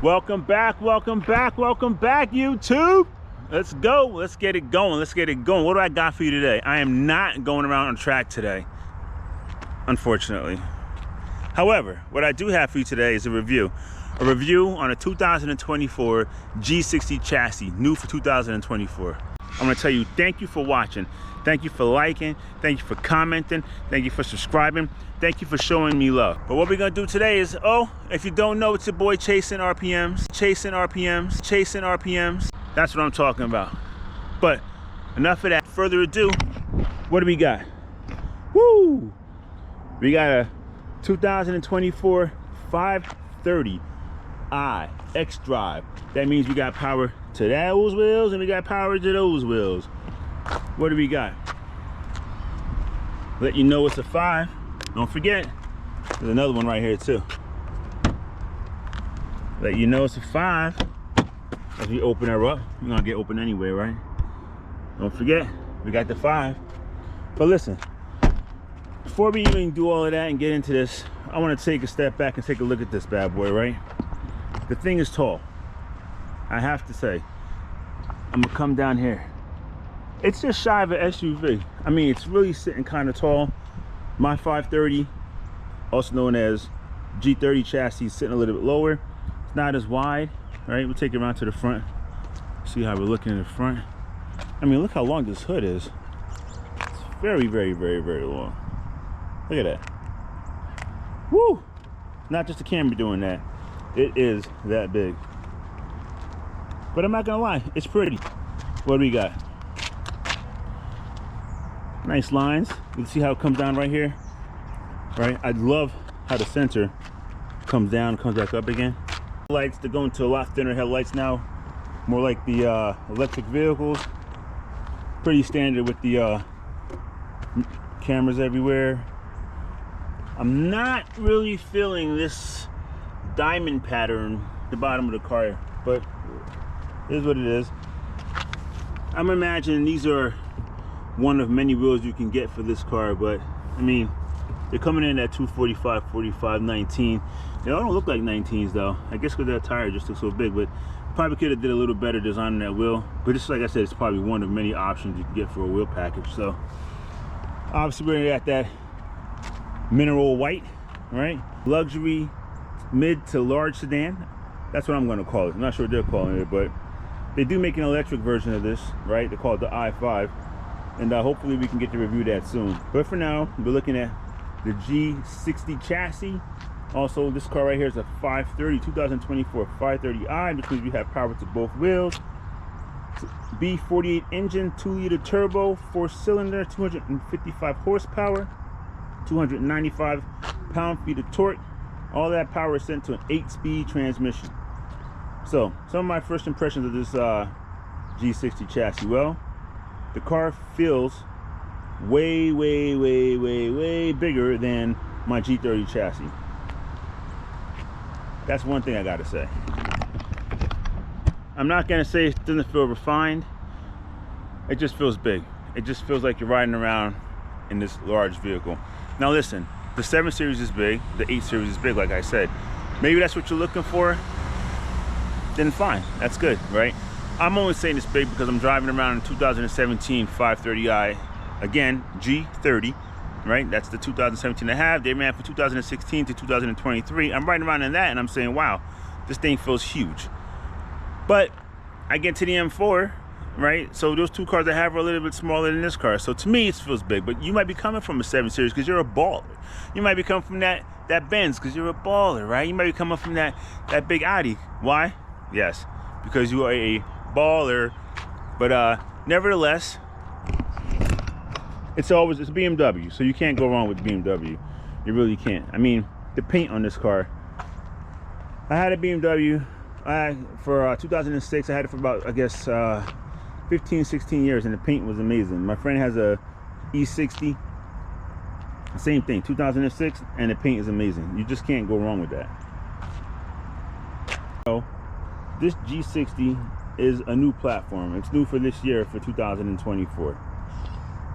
Welcome back, YouTube. Let's go. Let's get it going. What do I got for you today? I am not going around on track today, unfortunately. However, what I do have for you today is a review on a 2024 G60 chassis, new for 2024. I'm gonna tell you, thank you for watching. Thank you for liking. Thank you for commenting. Thank you for subscribing. Thank you for showing me love. But what we're gonna do today is, if you don't know, it's your boy chasing RPMs. That's what I'm talking about. But enough of that. Further ado, what do we got? Woo! We got a 2024 530i xDrive. That means we got power to those wheels and we got power to those wheels. What do we got? Let you know it's a 5. Don't forget, there's another one right here too. Let you know it's a 5. As we open her up, we're gonna get open anyway, right? Don't forget, we got the 5. But listen, before we even do all of that and get into this, I want to take a step back and take a look at this bad boy, right? The thing is tall. I have to say, I'm gonna come down here. It's just shy of an SUV. I mean, it's really sitting kind of tall. My 530, also known as G30 chassis, is sitting a little bit lower. It's not as wide, right? We'll take it around to the front. See how we're looking in the front. I mean, look how long this hood is. It's very, very, very, very long. Look at that. Woo! Not just the camera doing that. It is that big. But I'm not gonna lie, it's pretty. What do we got? Nice lines. You can see how it comes down right here, right? I love how the center comes down, comes back up again. Lights, they're going to a lot thinner headlights now, more like the electric vehicles. Pretty standard with the cameras everywhere. I'm not really feeling this diamond pattern at the bottom of the car, but it is what it is. I'm imagining these are one of many wheels you can get for this car, but I mean, they're coming in at 245, 45, 19. They all don't look like 19s though. I guess because that tire just looks so big, but probably could have did a little better design on that wheel. But just like I said, it's probably one of many options you can get for a wheel package. So obviously we're at that mineral white, right? Luxury mid to large sedan. That's what I'm going to call it. I'm not sure what they're calling it, but they do make an electric version of this, right? They call it the i5, and hopefully we can get to review that soon. But for now, we're looking at the G60 chassis. Also, this car right here is a 2024 530i, which means we have power to both wheels. B48 engine, 2-liter turbo, 4-cylinder, 255 horsepower, 295 pound-feet of torque. All that power is sent to an 8-speed transmission. So, some of my first impressions of this G60 chassis. Well, the car feels way bigger than my G30 chassis. That's one thing I gotta say. I'm not gonna say it doesn't feel refined. It just feels big. It just feels like you're riding around in this large vehicle. Now listen, the 7 Series is big, the 8 Series is big, like I said. Maybe that's what you're looking for, then fine, that's good, right? I'm only saying it's big because I'm driving around in 2017 530i, again, G30, right? That's the 2017 I have. They ran from 2016 to 2023. I'm riding around in that and I'm saying, wow, this thing feels huge. But I get to the M4, right? So those two cars I have are a little bit smaller than this car. So to me, it feels big. But you might be coming from a 7 Series because you're a baller. You might be coming from that Benz because you're a baller, right? You might be coming from that big Audi. Why? Yes, because you are a baller. But nevertheless, it's BMW, so you can't go wrong with BMW. You really can't. I mean, the paint on this car. I had a BMW for 2006. I had it for about, I guess, 15, 16 years, and the paint was amazing. My friend has a E60, same thing, 2006, and the paint is amazing. You just can't go wrong with that. So this G60 is a new platform. It's new for this year, for 2024.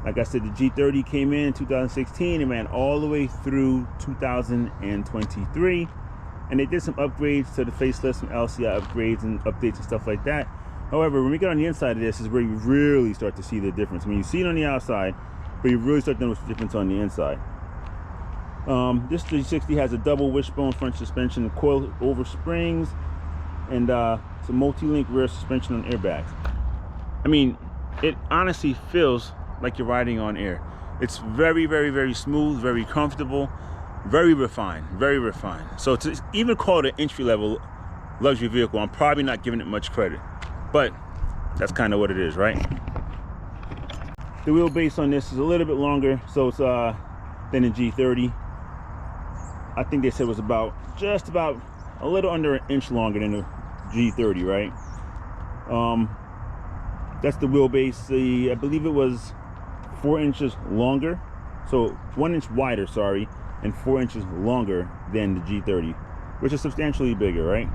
Like I said, the G30 came in 2016 and ran all the way through 2023. and they did some upgrades to the facelift, some LCI upgrades and updates and stuff like that. However, when we get on the inside of this is where you really start to see the difference. I mean, you see it on the outside, but you really start to notice the difference on the inside. This G60 has a double wishbone front suspension, coil over springs, and it's a multi-link rear suspension on airbags. I mean, it honestly feels like you're riding on air. It's very, very, very smooth, very comfortable, very refined, very refined. So to even call it an entry-level luxury vehicle, I'm probably not giving it much credit, but that's kind of what it is, right? The wheelbase on this is a little bit longer, so it's than the G30. I think they said it was just about a little under an inch longer than the G30, right? That's the wheelbase. I believe it was 4 inches longer, so 1 inch wider, sorry, and 4 inches longer than the G30, which is substantially bigger, right?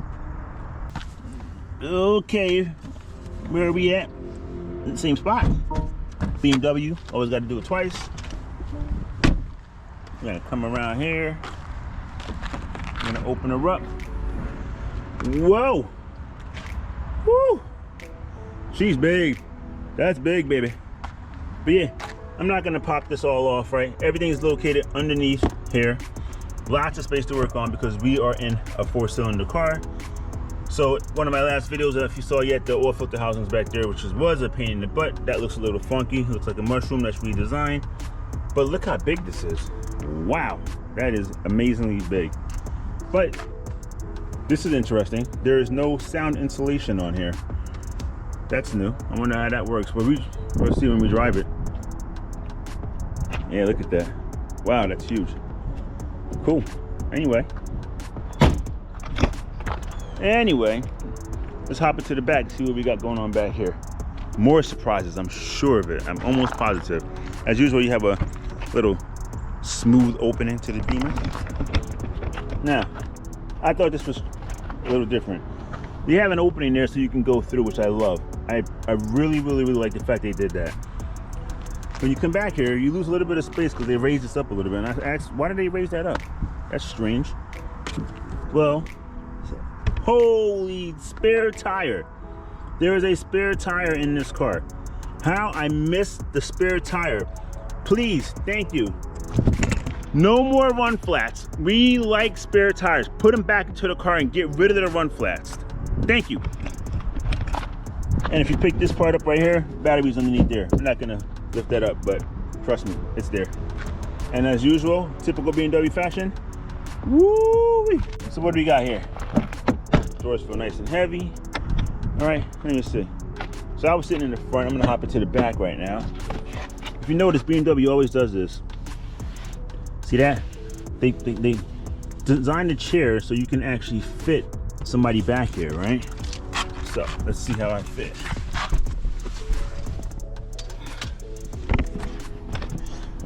Okay, where are we at? In the same spot. BMW, always got to do it twice. We're gonna come around here. I'm gonna open her up. Whoa! Woo! She's big. That's big, baby. But yeah, I'm not gonna pop this all off, right? Everything's located underneath here. Lots of space to work on because we are in a 4-cylinder car. So one of my last videos, if you saw yet, the oil filter housings back there, which was a pain in the butt. That looks a little funky. It looks like a mushroom that's redesigned. But look how big this is. Wow, that is amazingly big. But this is interesting. There is no sound insulation on here. That's new. I wonder how that works. But we'll see when we drive it. Yeah, look at that. Wow, that's huge. Cool. Anyway, let's hop into the back and see what we got going on back here. More surprises, I'm sure of it. I'm almost positive. As usual, you have a little smooth opening to the Beamer. Now, I thought this was a little different. You have an opening there so you can go through, which I love. I really, really, really like the fact they did that. When you come back here, you lose a little bit of space because they raised this up a little bit. And I asked, why did they raise that up? That's strange. Well, holy spare tire. There is a spare tire in this car. How I missed the spare tire. Please, thank you. No more run flats. We like spare tires. Put them back into the car and get rid of the run flats. Thank you. And if you pick this part up right here, battery's underneath there. I'm not gonna lift that up, but trust me, it's there. And as usual, typical BMW fashion, woo! So what do we got here? Doors feel nice and heavy. All right, let me see. So I was sitting in the front. I'm gonna hop into the back right now. If you notice, BMW always does this. See that? They designed the chair so you can actually fit somebody back here, right? So let's see how I fit.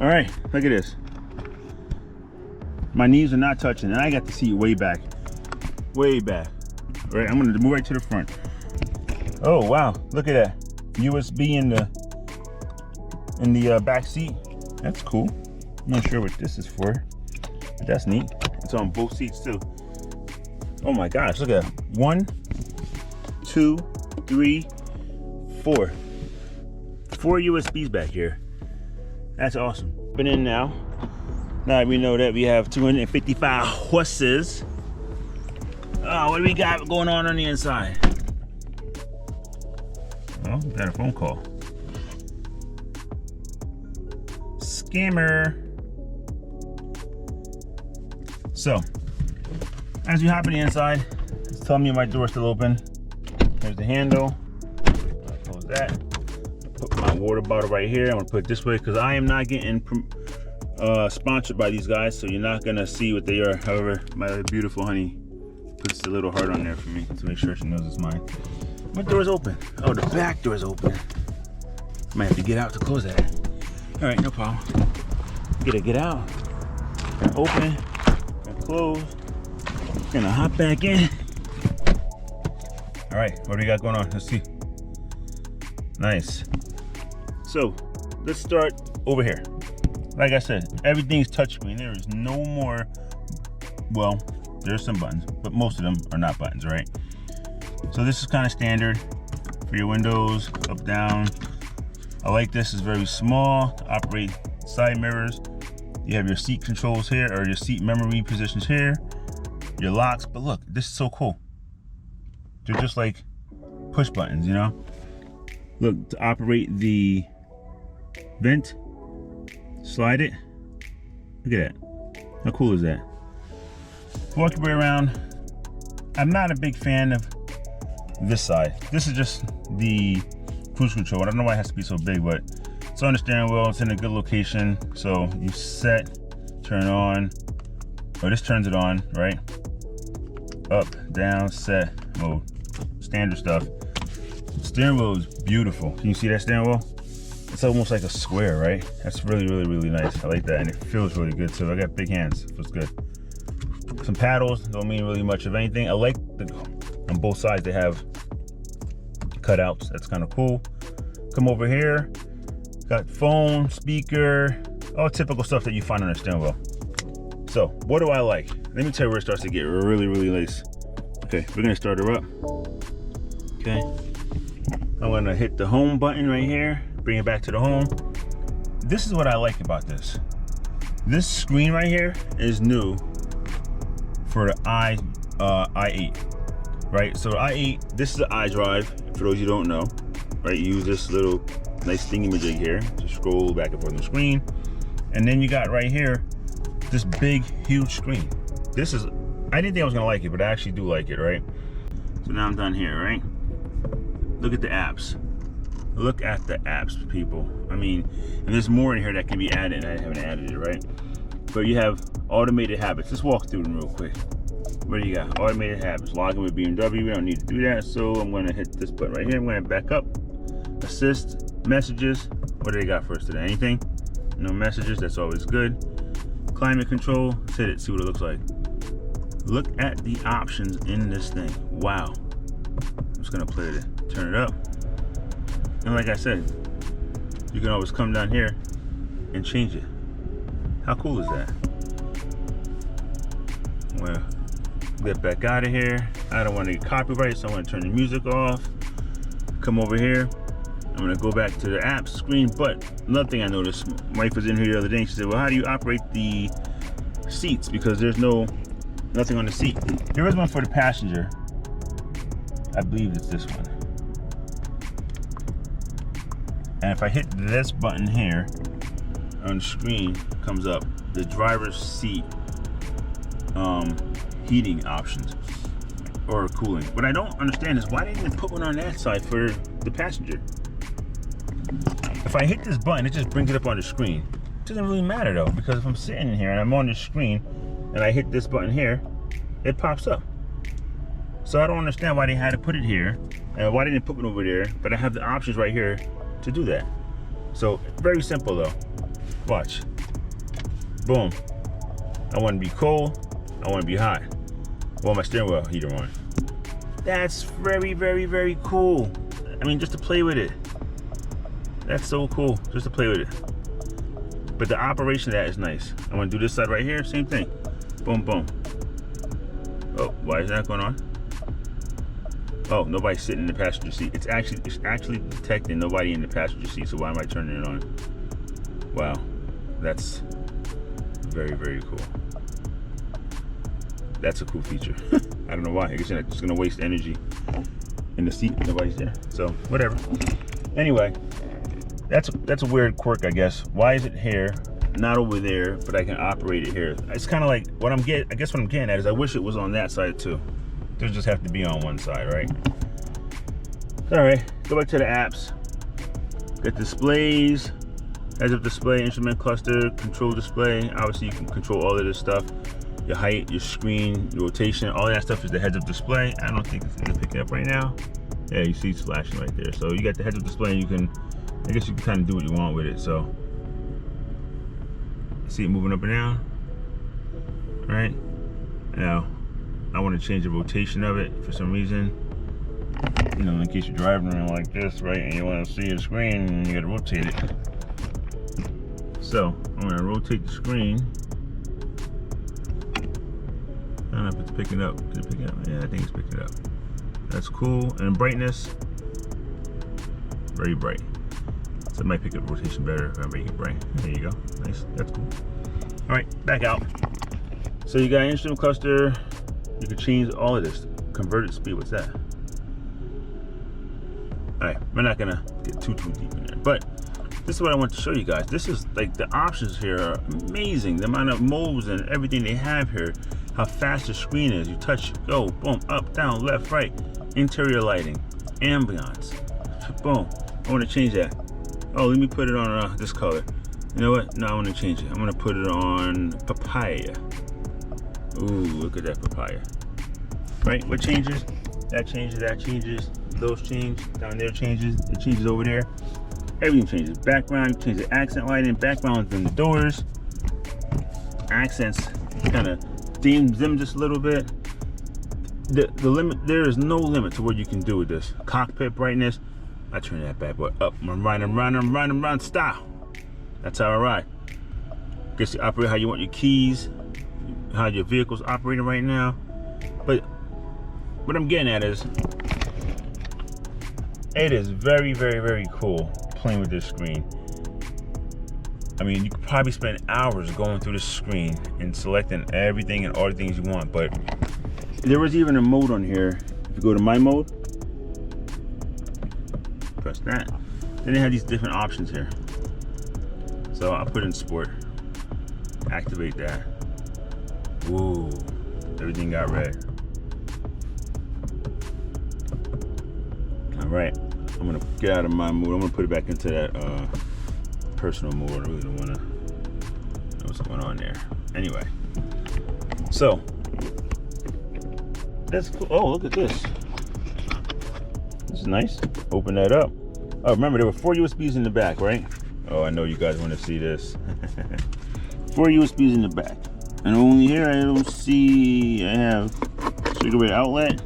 All right, look at this. My knees are not touching, and I got the seat way back. Way back. All right, I'm gonna move right to the front. Oh wow, look at that. USB in the back seat. That's cool. I'm not sure what this is for, but that's neat. It's on both seats too. Oh my gosh, look at that. 1, 2, 3, 4. 4 USBs back here. That's awesome. Been in now. Now we know that we have 255 horses. Oh, what do we got going on the inside? Oh, we got a phone call. Scammer. So, as you hop in the inside, it's telling me my door's still open. There's the handle. I'll close that. Put my water bottle right here. I'm gonna put it this way because I am not getting sponsored by these guys, so you're not gonna see what they are. However, my beautiful honey puts a little heart on there for me to make sure she knows it's mine. My door's open. Oh, the back door's open. Might have to get out to close that. All right, no problem. Get out. Open. Close. Gonna hop back in. All right, what do we got going on? Let's see. Nice. So let's start over here. Like I said, everything's touchscreen. There is no more, well, There's some buttons, but most of them are not buttons, right? So this is kind of standard for your windows, up, down. I like this, it's very small to operate side mirrors. You have your seat controls here, or your seat memory positions here, your locks, but look, this is so cool. They're just like push buttons, you know? Look, to operate the vent, slide it. Look at that. How cool is that? Walk your way around. I'm not a big fan of this side. This is just the cruise control. I don't know why it has to be so big, but it's on the steering wheel. It's in a good location. So you set, turn on, or this turns it on, right? Up, down, set mode. Standard stuff. Steering wheel is beautiful. Can you see that steering wheel? It's almost like a square, right? That's really, really, really nice. I like that, and it feels really good too. I got big hands, feels good. Some paddles, don't mean really much of anything. I like on both sides they have cutouts. That's kind of cool. Come over here, got phone, speaker, all typical stuff that you find on a steering wheel. So what do I like? Let me tell you where it starts to get really, really nice. Okay, we're gonna start her up. Okay, I'm gonna hit the home button right here, bring it back to the home. This is what I like about this. This screen right here is new for the i8, right? So the i8, this is the iDrive, for those you don't know, right? You use this little nice thingy-majig here to scroll back and forth on the screen. And then you got right here, this big, huge screen. This is, I didn't think I was gonna like it, but I actually do like it, right? So now I'm done here, right? Look at the apps. Look at the apps, people. I mean, and there's more in here that can be added, and I haven't added it, right? But you have automated habits. Let's walk through them real quick. What do you got? Automated habits. Login with BMW. We don't need to do that. So I'm going to hit this button right here. I'm going to back up. Assist. Messages. What do they got for us today? Anything? No messages. That's always good. Climate control. Let's hit it. See what it looks like. Look at the options in this thing. Wow. I'm just going to play it. Turn it up. And like I said, you can always come down here and change it. How cool is that? Well, get back out of here. I don't want to get copyright, so I'm going to turn the music off. Come over here. I'm going to go back to the app screen. But another thing I noticed, my wife was in here the other day. She said, well, how do you operate the seats? Because there's nothing on the seat. There is one for the passenger. I believe it's this one. And if I hit this button here on the screen, comes up the driver's seat heating options or cooling. What I don't understand is why they didn't put one on that side for the passenger. If I hit this button, it just brings it up on the screen. It doesn't really matter though, because if I'm sitting in here and I'm on the screen and I hit this button here, it pops up. So I don't understand why they had to put it here and why they didn't put it over there, but I have the options right here to do that. So very simple though. Watch. Boom. I want to be cold. I want to be hot. I want my steering wheel heater on. That's very, very, very cool. I mean, just to play with it. That's so cool, just to play with it. But the operation of that is nice. I want to do this side right here, same thing. Boom, boom. Oh, why is that going on? Oh, nobody's sitting in the passenger seat. It's actually detecting nobody in the passenger seat, so why am I turning it on? Wow, that's very, very cool. That's a cool feature. I don't know why. I guess you're not just gonna waste energy in the seat. Nobody's there, so whatever. Anyway, that's a weird quirk, I guess. Why is it here, not over there, but I can operate it here? It's kind of like what I'm getting. I guess what I'm getting at is I wish it was on that side too. Those just have to be on one side, right? All right, go back to the apps. Got displays, heads-up display, instrument cluster, control display. Obviously, you can control all of this stuff. Your height, your screen, your rotation, all that stuff is the heads-up display. I don't think it's gonna pick it up right now. Yeah, you see it's flashing right there. So you got the heads-up display, and you can, I guess you can kind of do what you want with it. So, see it moving up and down, right? Now, I want to change the rotation of it for some reason. You know, in case you're driving around like this, right, and you want to see the screen, and you got to rotate it. So, I'm going to rotate the screen. don't know if it's picking up. Is it picking up? Yeah, I think it's picking up. That's cool. And brightness, very bright. So it might pick up rotation better if I make it bright. There you go. Nice. That's cool. All right, back out. So you got an instrument cluster. You can change all of this. Converted speed. What's that? All right, we're not gonna get too deep in there, but this is what I want to show you guys. This is like the options here are amazing. The amount of modes and everything they have here. How fast the screen is. You touch, go, boom, up, down, left, right. Interior lighting, ambiance, boom. I want to change that. Oh, let me put it on this color. You know what? No, I want to change it. I'm going to put it on papaya. Ooh, look at that papaya. Right? What changes? That changes, that changes. Those change. Down there changes. It changes over there. Everything changes. Background, change the accent lighting. Background in the doors. Accents kind of dims them just a little bit. The limit, there is no limit to what you can do with this. Cockpit brightness, I turn that bad boy up. I'm riding style. That's how I ride. Guess you operate how you want your keys, how your vehicle's operating right now. But what I'm getting at is, it is very, very, very cool playing with this screen. I mean, you could probably spend hours going through the screen and selecting everything and all the things you want, but there was even a mode on here. If you go to my mode, press that. Then they have these different options here. So I'll put in sport, activate that. Ooh, everything got red. All right, I'm gonna get out of my mode. I'm gonna put it back into that personal mode. I really don't want to know what's going on there. Anyway, so that's cool. Oh, look at this. This is nice. Open that up. Oh, remember there were 4 USBs in the back, right? Oh, I know you guys want to see this. 4 USBs in the back, and only here I don't see. I have cigarette outlet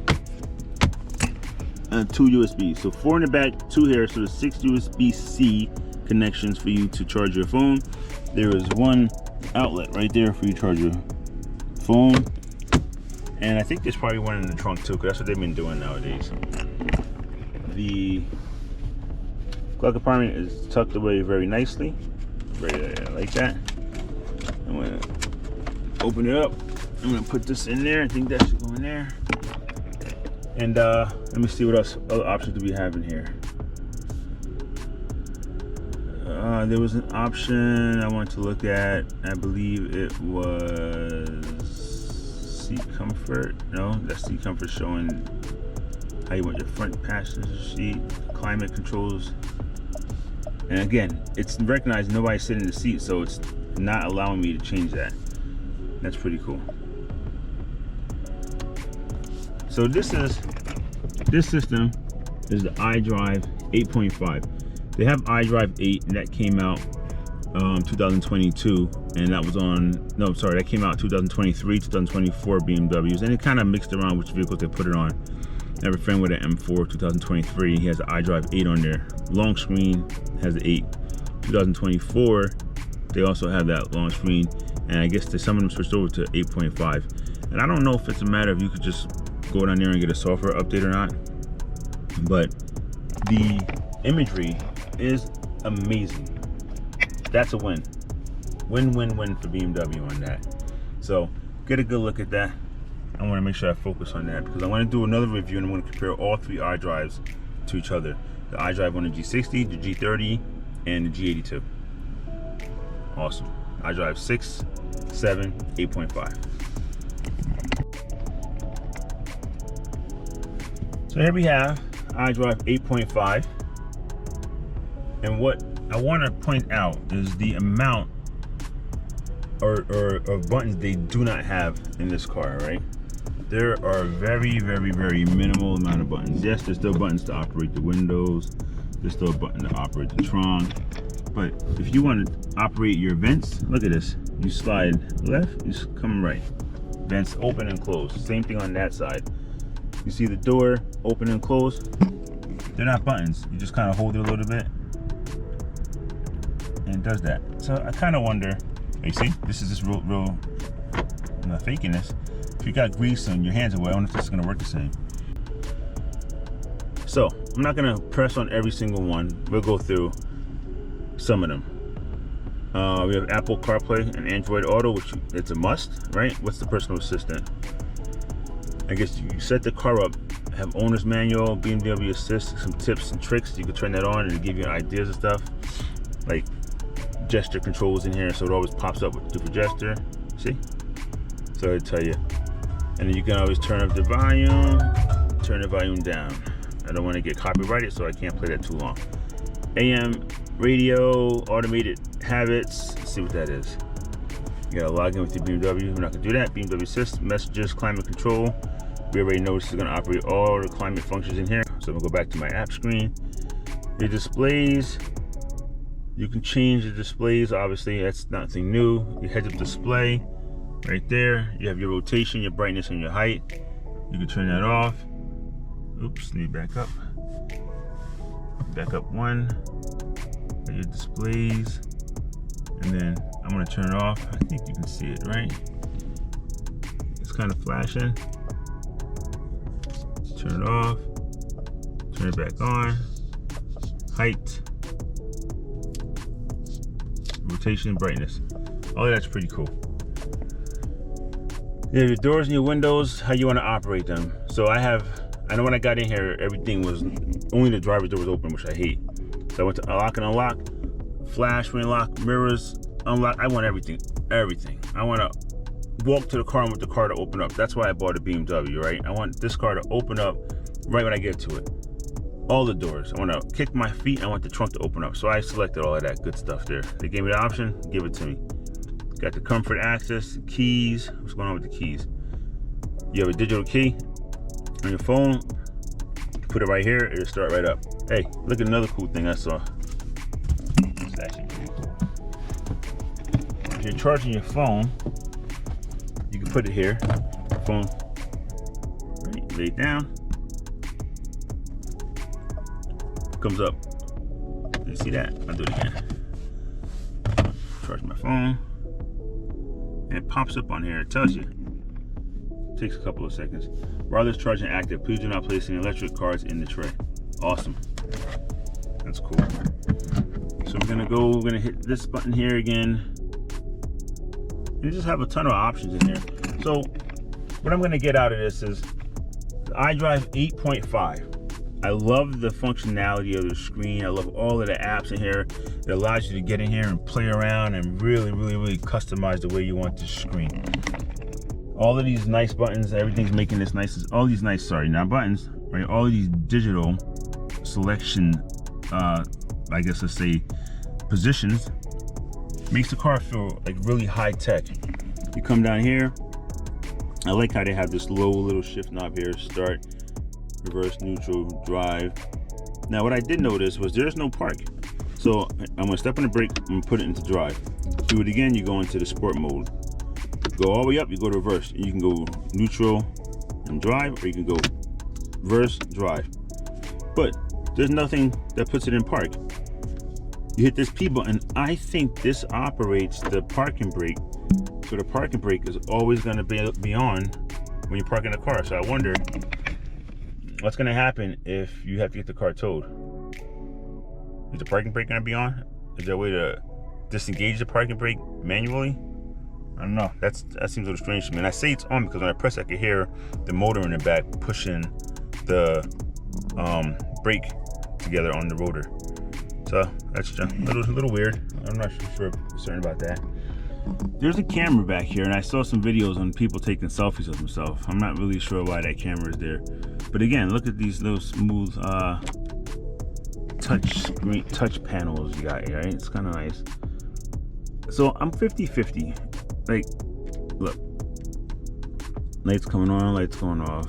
and 2 USBs. So 4 in the back, 2 here. So there's 6 USB-C connections for you to charge your phone. There is 1 outlet right there for you to charge your phone, and I think there's probably 1 in the trunk too, because that's what they've been doing nowadays. The glove compartment is tucked away very nicely, very like that. I'm gonna open it up. I'm gonna put this in there. I think that should go in there. And let me see what else other options do we have in here. There was an option I wanted to look at. I believe it was seat comfort. No, that's seat comfort showing how you want your front passenger seat, climate controls. And again, it's recognized nobody's sitting in the seat, so it's not allowing me to change that. That's pretty cool. So this system is the iDrive 8.5. They have iDrive 8, and that came out 2022, and that was on, no, sorry, that came out 2023, 2024 BMWs, and it kind of mixed around which vehicles they put it on. I have a friend with an M4 2023, he has the iDrive 8 on there. Long screen has the 8. 2024, they also have that long screen, and I guess some of them switched over to 8.5. And I don't know if it's a matter of you could just go down there and get a software update or not, but the imagery is amazing. That's a win. Win-win-win for BMW on that. So get a good look at that. I want to make sure I focus on that because I want to do another review and I want to compare all 3 iDrives to each other. The iDrive on the G60, the G30, and the G82. Awesome. iDrive 6, 7, 8.5. So here we have iDrive 8.5. And what I want to point out is the amount of buttons they do not have in this car, right? There are very, very, very minimal amount of buttons. Yes, there's still buttons to operate the windows. There's still a button to operate the trunk. But if you want to operate your vents, look at this. You slide left, you come right. Vents open and close. Same thing on that side. You see the door open and close. They're not buttons. You just kind of hold it a little bit, and it does that. So I kind of wonder. You see, this is just real. I'm not faking this. if you got grease on your hands, I wonder if this is gonna work the same. So I'm not gonna press on every single one. We'll go through some of them. We have Apple CarPlay and Android Auto, which it's a must, right? What's the personal assistant? I guess you set the car up, have owner's manual, BMW Assist, some tips and tricks. You can turn that on and give you ideas and stuff. Like gesture controls in here, so it always pops up with different gesture. See? So I tell you. And then you can always turn up the volume, turn the volume down. I don't want to get copyrighted, so I can't play that too long. AM radio, automated habits. Let's see what that is. You gotta log in with your BMW. We're not gonna do that. BMW Assist, messages, climate control. We already know this is gonna operate all the climate functions in here. So I'm gonna go back to my app screen. Your displays. You can change the displays. Obviously, that's nothing new. Your heads-up display, right there. You have your rotation, your brightness, and your height. You can turn that off. Oops, need back up. Back up one. Your displays, and then I'm gonna turn it off. I think you can see it, right? It's kind of flashing. Turn it off. Turn it back on. Height, rotation, brightness. All of that's pretty cool. You have your doors and your windows, how you want to operate them. So I know when I got in here, everything was, only the driver's door was open, which I hate. So I went to lock and unlock, flash, ring lock, mirrors, unlock. I want everything. I want to walk to the car and want the car to open up. That's why I bought a BMW, right? I want this car to open up right when I get to it. All the doors. I want to kick my feet. I want the trunk to open up. So I selected all of that good stuff there. They gave me the option, give it to me. Got the comfort access, keys. What's going on with the keys? You have a digital key on your phone. Put it right here, it'll start right up. Hey, look at another cool thing I saw. It's actually pretty cool. If you're charging your phone, you can put it here. Phone, right, lay it down. Comes up. You see that? I'll do it again. Charge my phone. And it pops up on here. It tells you. It takes a couple of seconds. Wireless charging active. Please do not place any electric cards in the tray. Awesome. That's cool. So we're gonna hit this button here again. You just have a ton of options in here. So what I'm gonna get out of this is the iDrive 8.5. I love the functionality of the screen. I love all of the apps in here. It allows you to get in here and play around and really customize the way you want the screen. All of these nice buttons, everything's making this nice. All these nice, sorry, not buttons, right? All of these digital selection, I guess let's say positions, makes the car feel like really high tech. You come down here. I like how they have this low little shift knob here. Start, reverse, neutral, drive. Now what I did notice was there's no park. So I'm gonna step on the brake and put it into drive. Do it again, you go into the sport mode. Go all the way up, you go to reverse. You can go neutral and drive, or you can go reverse, drive. But there's nothing that puts it in park. You hit this P button. I think this operates the parking brake. So the parking brake is always gonna be on when you park in the car. So I wonder what's gonna happen if you have to get the car towed. Is the parking brake gonna be on? Is there a way to disengage the parking brake manually? I don't know. That seems a little strange to me. And I say it's on because when I press, I can hear the motor in the back pushing the brake together on the rotor. So that's just a little weird. I'm not sure certain about that. There's a camera back here, and I saw some videos on people taking selfies of themselves. I'm not really sure why that camera is there. But again, look at these little smooth touch panels you got here, right? It's kind of nice. So I'm 50-50. Like, look, lights coming on, lights going off,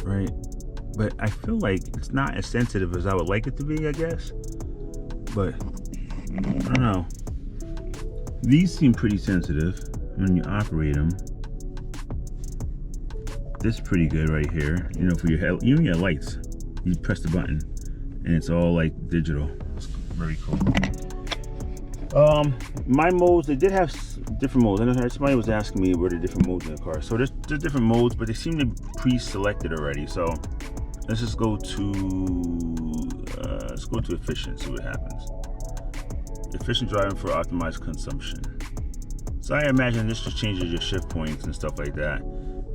right? But I feel like it's not as sensitive as I would like it to be, I guess. But I don't know. These seem pretty sensitive when you operate them. This is pretty good right here. You know, for your even your lights, you press the button and it's all like digital. It's very cool. My modes, they did have different modes. I know somebody was asking me what are the different modes in the car. So there's different modes, but they seem to be pre-selected already. So let's just go to efficient, see what happens. Efficient driving for optimized consumption. So I imagine this just changes your shift points and stuff like that.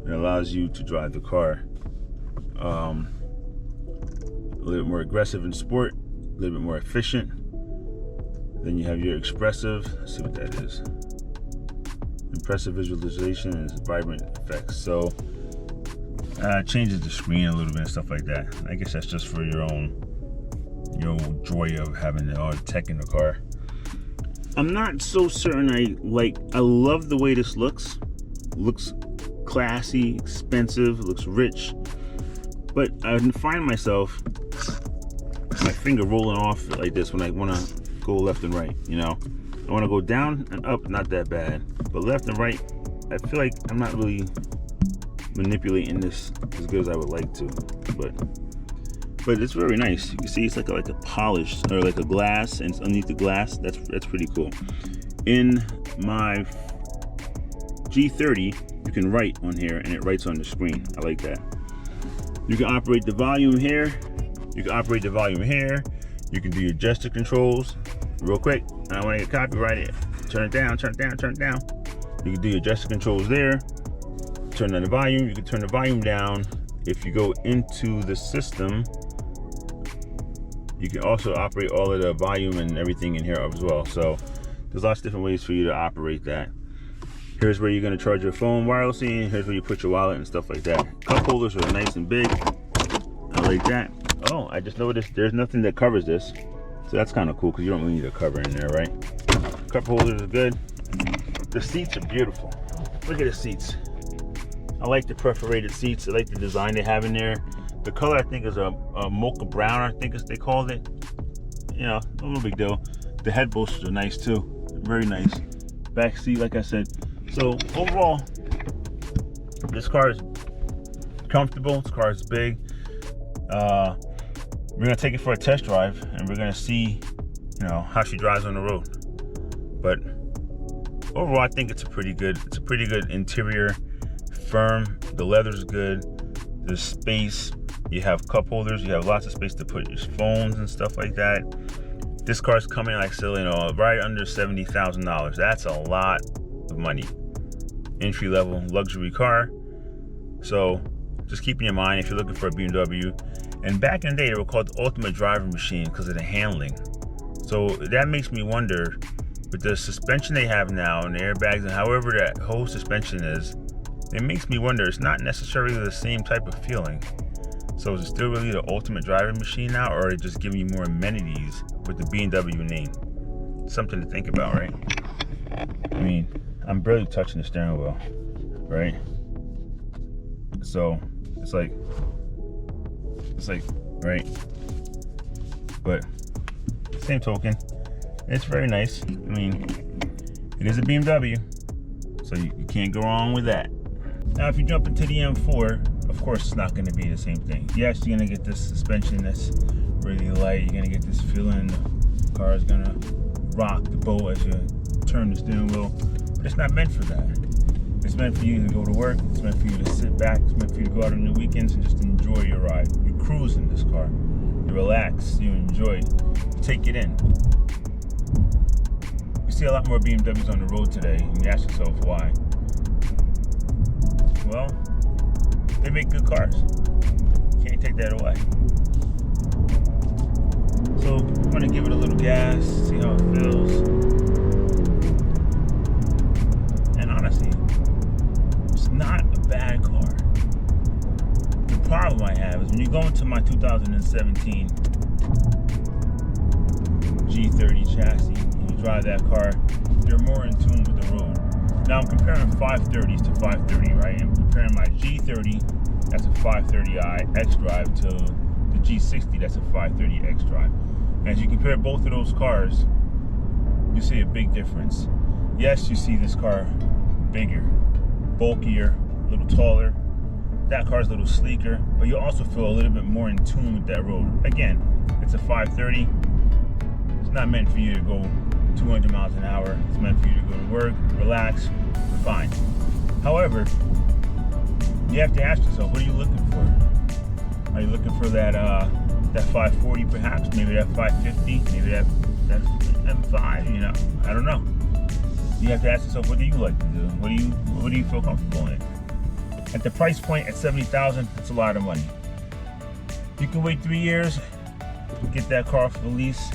It allows you to drive the car a little bit more aggressive in sport, a little bit more efficient. Then you have your expressive, let's see what that is. Impressive visualization and vibrant effects. So changes the screen a little bit and stuff like that. I guess that's just for your own joy of having all the tech in the car. I'm not so certain I love the way this looks. Looks classy, expensive, looks rich. But I find myself, my finger rolling off like this when I want to go left and right, you know? I want to go down and up, not that bad. But left and right, I feel like I'm not really manipulating this as good as I would like to. But it's very nice. You can see it's like a polish or like a glass, and it's underneath the glass. That's pretty cool. In my G30, you can write on here, and it writes on the screen. I like that. You can operate the volume here. You can operate the volume here. You can do your gesture controls real quick. I want to get copyrighted. Turn it down, turn it down, turn it down. You can do your gesture controls there. Turn down the volume. You can turn the volume down. If you go into the system, you can also operate all of the volume and everything in here as well. So there's lots of different ways for you to operate that. Here's where you're going to charge your phone wirelessly. Here's where you put your wallet and stuff like that. Cup holders are nice and big. I like that. Oh, I just noticed there's nothing that covers this. So that's kind of cool because you don't really need a cover in there, right? Cup holders are good. The seats are beautiful. Look at the seats. I like the perforated seats. I like the design they have in there. The color, I think, is a mocha brown, I think they called it. You know, no big deal. The head bolsters are nice too. Very nice. Back seat, like I said. So overall, this car is comfortable. This car is big. We're gonna take it for a test drive, and we're gonna see, how she drives on the road. But overall, I think it's a pretty good interior. Firm. The leather's good. There's space. You have cup holders. You have lots of space to put your phones and stuff like that. This car's coming, like I said, right under $70,000. That's a lot of money. Entry level luxury car. So just keep in your mind if you're looking for a BMW. And back in the day, they were called the ultimate driving machine because of the handling. So that makes me wonder, with the suspension they have now and the airbags and however that whole suspension is, it makes me wonder, it's not necessarily the same type of feeling. So is it still really the ultimate driving machine now, or are they just giving you more amenities with the BMW name? Something to think about, right? I mean, I'm barely touching the steering wheel, right? So it's like, right? But same token, it's very nice. I mean, it is a BMW, so you can't go wrong with that. Now, if you jump into the M4, of course, it's not going to be the same thing. Yes, you're going to get this suspension that's really light. You're going to get this feeling the car is going to rock the boat as you turn the steering wheel. But it's not meant for that. It's meant for you to go to work. It's meant for you to sit back. It's meant for you to go out on the weekends and just enjoy your ride. You cruise in this car. You relax. You enjoy it. You take it in. You see a lot more BMWs on the road today, and you ask yourself why. Well, they make good cars. Can't take that away. So I'm gonna give it a little gas, see how it feels. And honestly, it's not a bad car. The problem I have is when you go into my 2017 G30 chassis and you drive that car, they're more in tune with the road. Now I'm comparing 530s to 530, right? I'm comparing my G30, that's a 530i xDrive, to the G60, that's a 530 xDrive. And as you compare both of those cars, you see a big difference. Yes, you see this car bigger, bulkier, a little taller. That car's a little sleeker, but you also feel a little bit more in tune with that road. Again, it's a 530. It's not meant for you to go 200 miles an hour. It's meant for you to go to work, relax, you're fine. However, you have to ask yourself, what are you looking for? Are you looking for that 540 perhaps? Maybe that 550? Maybe that M5? You know, I don't know. You have to ask yourself, what do you like to do? What do you feel comfortable in? At the price point at $70,000, it's a lot of money. You can wait 3 years, get that car for the lease.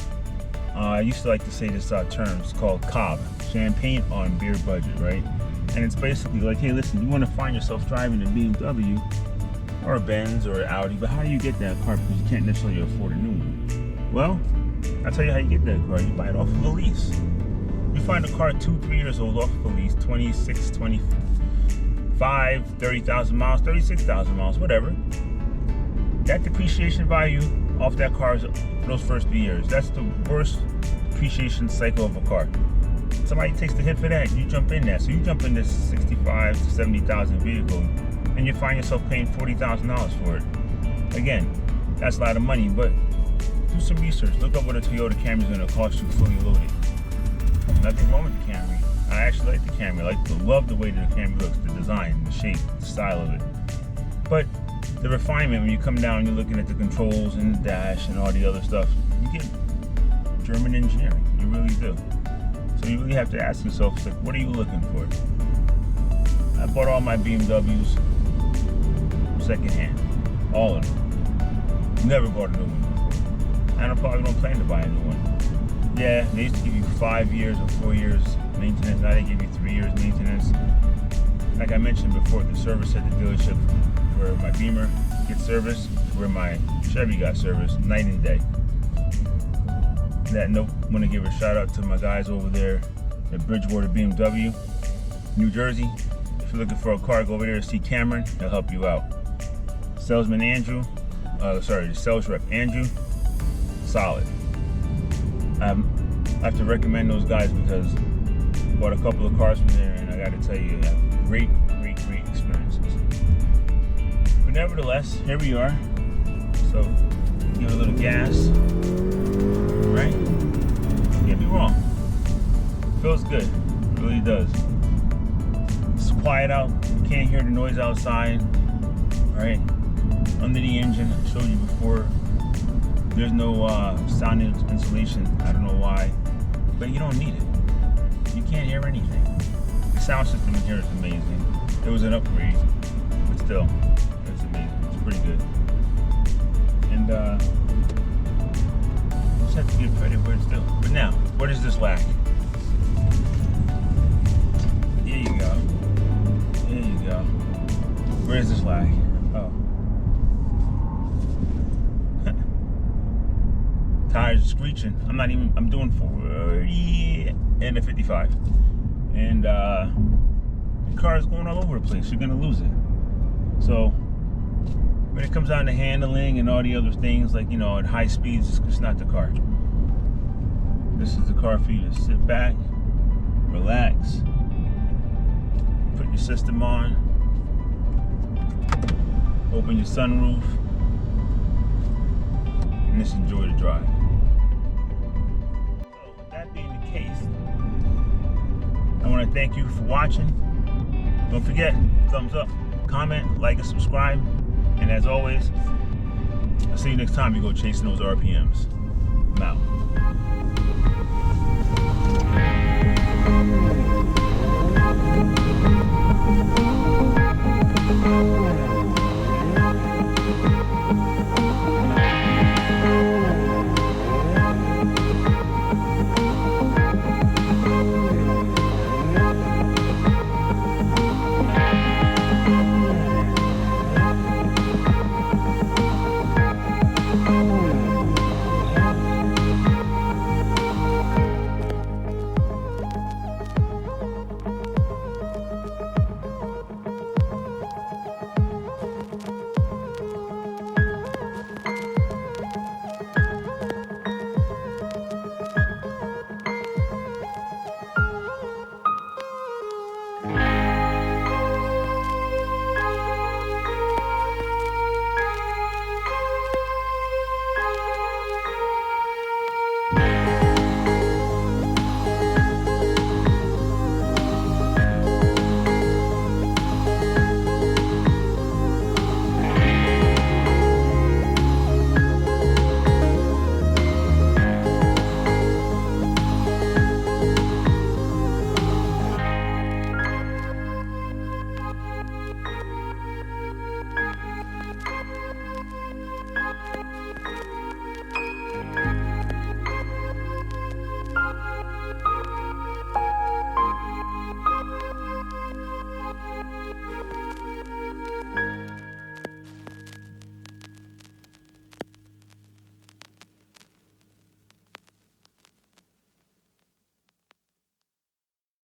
I used to like to say this term, it's called COB, champagne on beer budget, right? And it's basically like, hey, listen, you want to find yourself driving a BMW or a Benz or an Audi, but how do you get that car? Because you can't necessarily afford a new one. Well, I'll tell you how you get that car. You buy it off of a lease. You find a car 2-3 years old off of a lease, 26, 25, 30,000 miles, 36,000 miles, whatever. That depreciation value off that car is those first 3 years. That's the worst depreciation cycle of a car. Somebody takes the hit for that, you jump in that. So you jump in this 65 to 70,000 vehicle, and you find yourself paying $40,000 for it. Again, that's a lot of money, but do some research. Look up what a Toyota Camry is going to cost you fully loaded. Nothing wrong with the Camry. I actually like the Camry. I love the way that the Camry looks, the design, the shape, the style of it. But the refinement, when you come down and you're looking at the controls and the dash and all the other stuff, you get German engineering. You really do. So you really have to ask yourself, like, what are you looking for? I bought all my BMWs secondhand. All of them. Never bought a new one before. And I probably don't plan to buy a new one. Yeah, they used to give you 5 years or 4 years maintenance. Now they give you 3 years maintenance. Like I mentioned before, the service at the dealership where my Beamer gets serviced, where my Chevy got serviced, night and day. That note, I want to give a shout out to my guys over there at Bridgewater BMW, New Jersey. If you're looking for a car, go over there to see Cameron. He'll help you out. Salesman Andrew, the sales rep Andrew, solid. I have to recommend those guys because I bought a couple of cars from there, and I got to tell you, I have great experiences. But nevertheless, here we are. So, give it a little gas, right? Can't be wrong. Feels good, it really does. It's quiet out, you can't hear the noise outside, right? Under the engine, I showed you before. There's no sound insulation. I don't know why, but you don't need it. You can't hear anything. The sound system in here is amazing. It was an upgrade, but still, it's amazing. It's pretty good. And just have to give credit where it's due. But now, what does this lack? Here you go. There you go. Where is this lack? Oh. Tires are screeching. I'm doing 40 and a 55. And the car is going all over the place. You're gonna lose it. So when it comes down to handling and all the other things, like, you know, at high speeds, it's not the car. This is the car for you to sit back, relax, put your system on, open your sunroof, and just enjoy the drive. So with that being the case, I want to thank you for watching. Don't forget, thumbs up, comment, like, and subscribe. And as always, I'll see you next time we go chasing those RPMs. I'm out.